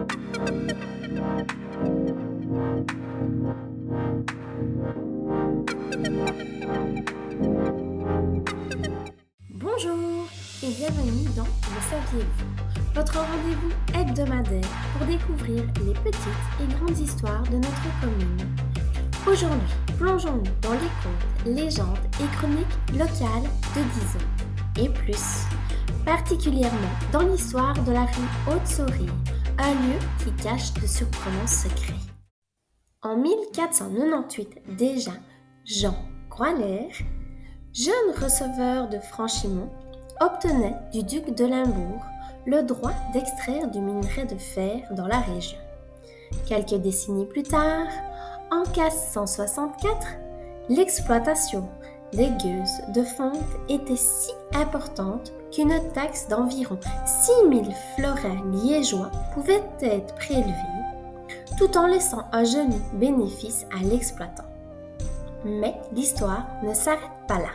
Bonjour et bienvenue dans Le Saviez-vous, votre rendez-vous hebdomadaire pour découvrir les petites et grandes histoires de notre commune. Aujourd'hui, plongeons-nous dans les contes, légendes et chroniques locales de Dizon. Et plus, particulièrement dans l'histoire de la rue Haute-Saurie, un lieu qui cache de surprenants secrets. En 1498 déjà, Jean Groiler, jeune receveur de Franchimont, obtenait du duc de Limbourg le droit d'extraire du minerai de fer dans la région. Quelques décennies plus tard, en 1564, l'exploitation des gueuses de fonte était si importante qu'une taxe d'environ 6000 florins liégeois pouvait être prélevée, tout en laissant un joli bénéfice à l'exploitant. Mais l'histoire ne s'arrête pas là.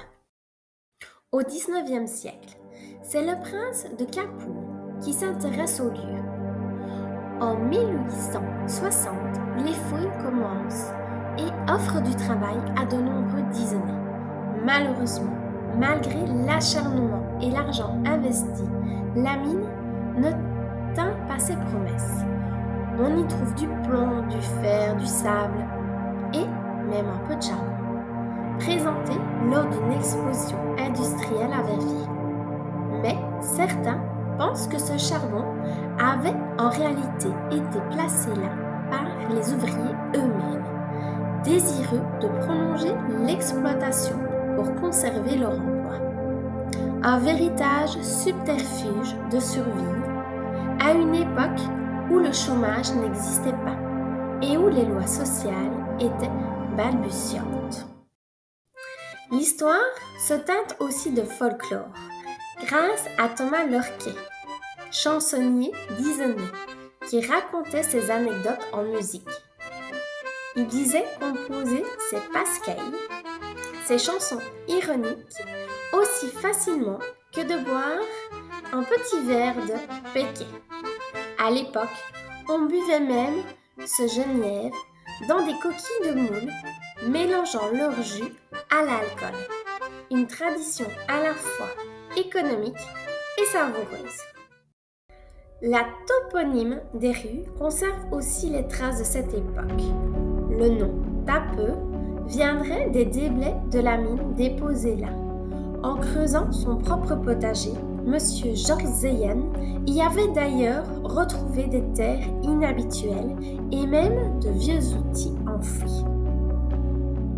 Au XIXe siècle, c'est le prince de Capoue qui s'intéresse au lieu. En 1860, les fouilles commencent et offrent du travail à de nombreux Disonnais. Malheureusement, malgré l'acharnement et l'argent investi, la mine ne tint pas ses promesses. On y trouve du plomb, du fer, du sable et même un peu de charbon, présenté lors d'une exposition industrielle à Verviers. Mais certains pensent que ce charbon avait en réalité été placé là par les ouvriers eux-mêmes, désireux de prolonger l'exploitation pour conserver leur emploi. Un véritable subterfuge de survie à une époque où le chômage n'existait pas et où les lois sociales étaient balbutiantes. L'histoire se teinte aussi de folklore, grâce à Thomas Lorquet, chansonnier disonnais, qui racontait ses anecdotes en musique. Il disait composer ses pascailles, ses chansons ironiques, aussi facilement que de boire un petit verre de péquet. À l'époque, on buvait même ce genièvre dans des coquilles de moule, mélangeant leur jus à l'alcool. Une tradition à la fois économique et savoureuse. La toponyme des rues conserve aussi les traces de cette époque. Le nom Tapeux viendrait des déblais de la mine déposés là. En creusant son propre potager, M. Georges Zeyen y avait d'ailleurs retrouvé des terres inhabituelles et même de vieux outils enfouis.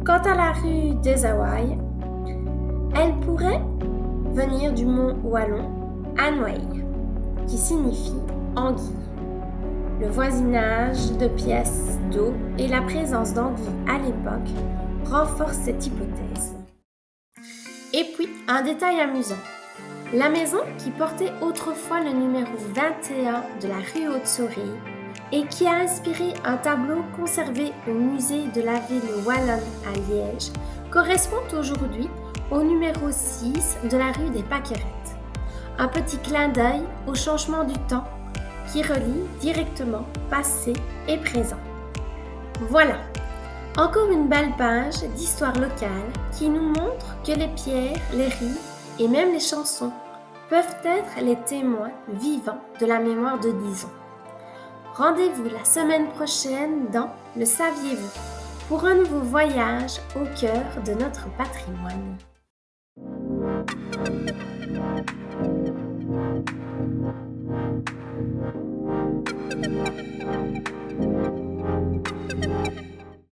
Quant à la rue des Hawaïs, elle pourrait venir du mont Wallon, Anoaï, qui signifie anguille. Le voisinage de pièces d'eau et la présence d'anguilles à l'époque renforcent cette hypothèse. Et puis, un détail amusant. La maison qui portait autrefois le numéro 21 de la rue Haute-Saurie et qui a inspiré un tableau conservé au musée de la ville wallonne à Liège correspond aujourd'hui au numéro 6 de la rue des Pâquerettes. Un petit clin d'œil au changement du temps qui relie directement passé et présent. Voilà, encore une belle page d'histoire locale qui nous montre que les pierres, les rues et même les chansons peuvent être les témoins vivants de la mémoire de Dizon. Rendez-vous la semaine prochaine dans Le Saviez-vous pour un nouveau voyage au cœur de notre patrimoine.